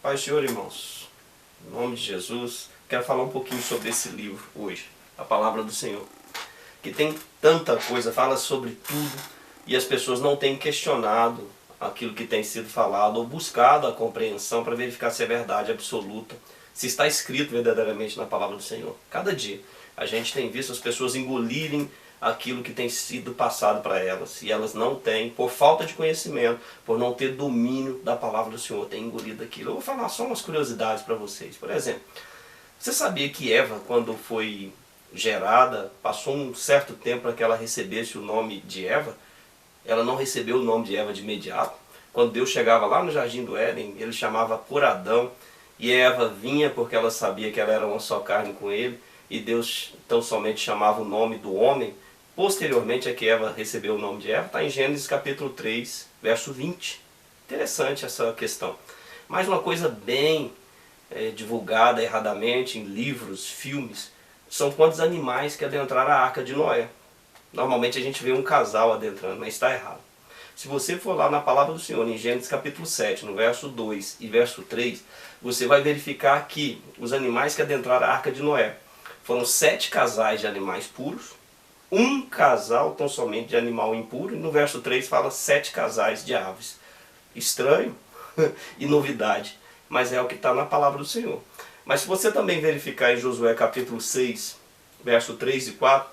Paz do Senhor, irmãos. Em nome de Jesus, quero falar um pouquinho sobre esse livro hoje, a Palavra do Senhor. Que tem tanta coisa, fala sobre tudo, e as pessoas não têm questionado aquilo que tem sido falado, ou buscado a compreensão para verificar se é verdade absoluta, se está escrito verdadeiramente na Palavra do Senhor. Cada dia a gente tem visto as pessoas engolirem aquilo que tem sido passado para elas, e elas não têm, por falta de conhecimento, por não ter domínio da Palavra do Senhor, têm engolido aquilo. Eu vou falar só umas curiosidades para vocês. Por exemplo, você sabia que Eva, quando foi gerada, passou um certo tempo para que ela recebesse o nome de Eva? Ela não recebeu o nome de Eva de imediato. Quando Deus chegava lá no Jardim do Éden, ele chamava por Adão, e Eva vinha porque ela sabia que ela era uma só carne com ele, e Deus tão somente chamava o nome do homem. Posteriormente é que Eva recebeu o nome de Eva, está em Gênesis capítulo 3, verso 20. Interessante essa questão. Mas uma coisa bem divulgada erradamente em livros, filmes, são quantos animais que adentraram a Arca de Noé. Normalmente a gente vê um casal adentrando, mas está errado. Se você for lá na Palavra do Senhor, em Gênesis capítulo 7, no verso 2 e verso 3, você vai verificar que os animais que adentraram a Arca de Noé foram 7 casais de animais puros, um casal tão somente de animal impuro, e no verso 3 fala 7 casais de aves. Estranho e novidade, mas é o que está na Palavra do Senhor. Mas se você também verificar em Josué capítulo 6, verso 3 e 4,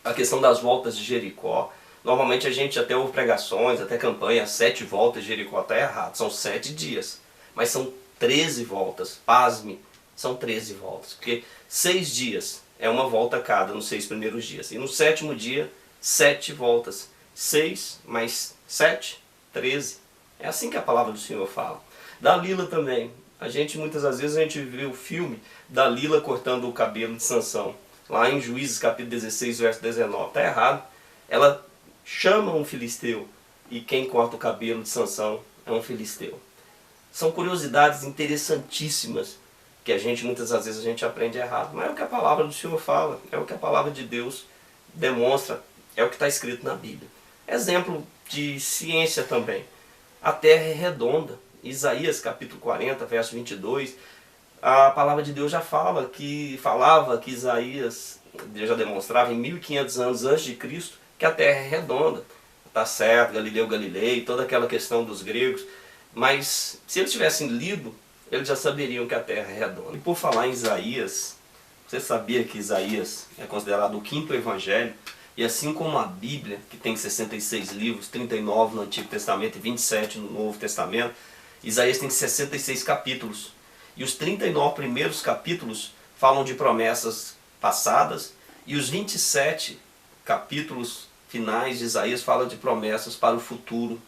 a questão das voltas de Jericó, normalmente a gente até ouve pregações, até campanha, 7 voltas de Jericó, está errado, são 7 dias, mas são 13 voltas, pasme, são 13 voltas, porque 6 dias é uma volta cada nos 6 primeiros dias. E no 7º dia, 7 voltas. 6 mais 7, 13. É assim que a Palavra do Senhor fala. Dalila também. Muitas das vezes a gente vê o filme Dalila cortando o cabelo de Sansão. Lá em Juízes capítulo 16, verso 19. Está errado. Ela chama um filisteu. E quem corta o cabelo de Sansão é um filisteu. São curiosidades interessantíssimas que muitas das vezes a gente aprende errado, mas é o que a Palavra do Senhor fala, é o que a Palavra de Deus demonstra, é o que está escrito na Bíblia. Exemplo de ciência também. A Terra é redonda. Isaías capítulo 40, verso 22, a Palavra de Deus já falava que Isaías, Deus já demonstrava em 1500 anos antes de Cristo, que a Terra é redonda. Está certo, Galileu Galilei, toda aquela questão dos gregos, mas se eles tivessem lido, eles já saberiam que a Terra é redonda. E por falar em Isaías, você sabia que Isaías é considerado o 5º evangelho? E assim como a Bíblia, que tem 66 livros, 39 no Antigo Testamento e 27 no Novo Testamento, Isaías tem 66 capítulos. E os 39 primeiros capítulos falam de promessas passadas, e os 27 capítulos finais de Isaías falam de promessas para o futuro.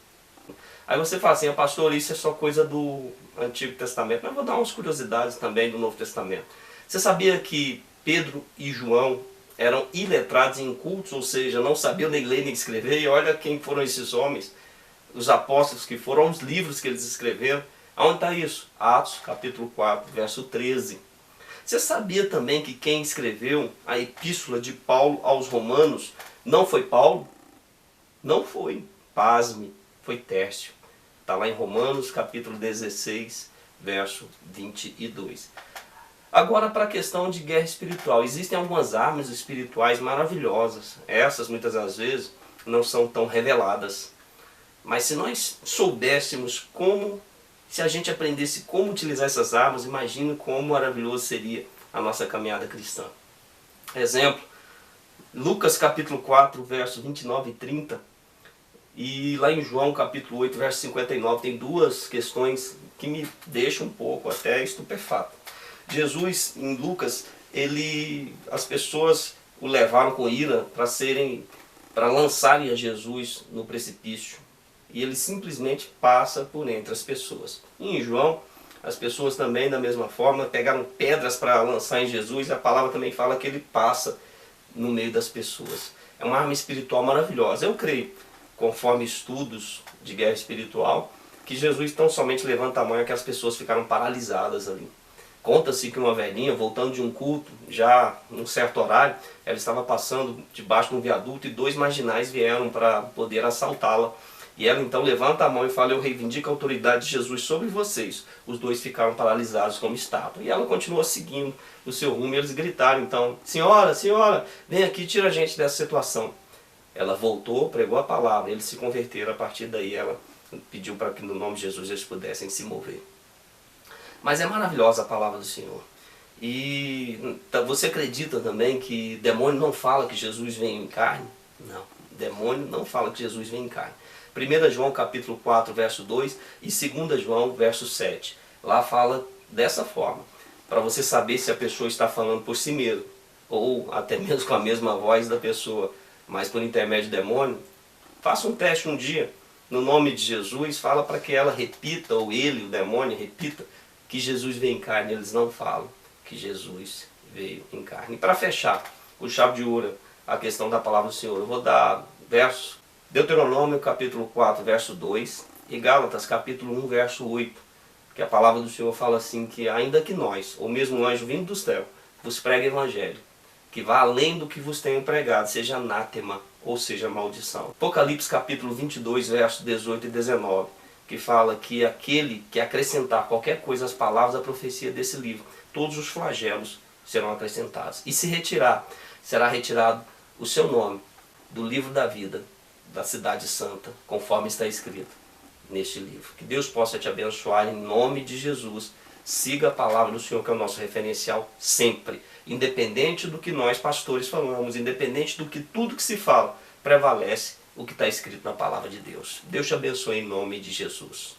Aí você fala assim, pastor, isso é só coisa do Antigo Testamento. Mas eu vou dar umas curiosidades também do Novo Testamento. Você sabia que Pedro e João eram iletrados em incultos, ou seja, não sabiam nem ler nem escrever? E olha quem foram esses homens, os apóstolos que foram, os livros que eles escreveram. Aonde está isso? Atos capítulo 4, verso 13. Você sabia também que quem escreveu a epístola de Paulo aos Romanos não foi Paulo? Não foi. Pasme, foi Tércio. Está lá em Romanos capítulo 16, verso 22. Agora para a questão de guerra espiritual. Existem algumas armas espirituais maravilhosas. Essas muitas das vezes não são tão reveladas. Mas se nós soubéssemos se a gente aprendesse como utilizar essas armas, imagine como maravilhoso seria a nossa caminhada cristã. Exemplo, Lucas capítulo 4, verso 29 e 30. E lá em João capítulo 8, verso 59, tem duas questões que me deixam um pouco até estupefato. Jesus, em Lucas, as pessoas o levaram com ira para lançarem a Jesus no precipício. E ele simplesmente passa por entre as pessoas. E em João, as pessoas também, da mesma forma, pegaram pedras para lançar em Jesus, e a palavra também fala que ele passa no meio das pessoas. É uma arma espiritual maravilhosa. Eu creio, conforme estudos de guerra espiritual, que Jesus tão somente levanta a mão e que as pessoas ficaram paralisadas ali. Conta-se que uma velhinha, voltando de um culto, já num certo horário, ela estava passando debaixo de um viaduto e 2 marginais vieram para poder assaltá-la. E ela então levanta a mão e fala: eu reivindico a autoridade de Jesus sobre vocês. Os dois ficaram paralisados como estátua. E ela continuou seguindo o seu rumo e eles gritaram então: senhora, senhora, vem aqui, tira a gente dessa situação. Ela voltou, pregou a palavra, eles se converteram. A partir daí ela pediu para que no nome de Jesus eles pudessem se mover. Mas é maravilhosa a palavra do Senhor. E você acredita também que demônio não fala que Jesus vem em carne? Não, demônio não fala que Jesus vem em carne. 1 João capítulo 4, verso 2 e 2 João, verso 7. Lá fala dessa forma, para você saber se a pessoa está falando por si mesma, ou até mesmo com a mesma voz da pessoa, mas por intermédio do demônio. Faça um teste um dia, no nome de Jesus, fala para que ela repita, ou ele, o demônio, repita, que Jesus veio em carne. Eles não falam que Jesus veio em carne. E para fechar, o chave de ouro, a questão da palavra do Senhor, eu vou dar versos. Deuteronômio capítulo 4, verso 2 e Gálatas capítulo 1, verso 8, que a palavra do Senhor fala assim, que ainda que nós, ou mesmo o anjo vindo do céu, vos pregue evangelho, que vá além do que vos tenho pregado, seja anátema, ou seja maldição. Apocalipse capítulo 22, verso 18 e 19, que fala que aquele que acrescentar qualquer coisa às palavras da profecia desse livro, todos os flagelos serão acrescentados. E se retirar, será retirado o seu nome do livro da vida, da cidade santa, conforme está escrito neste livro. Que Deus possa te abençoar em nome de Jesus. Siga a palavra do Senhor, que é o nosso referencial sempre. Independente do que nós pastores falamos, independente do que tudo que se fala, prevalece o que está escrito na palavra de Deus. Deus te abençoe em nome de Jesus.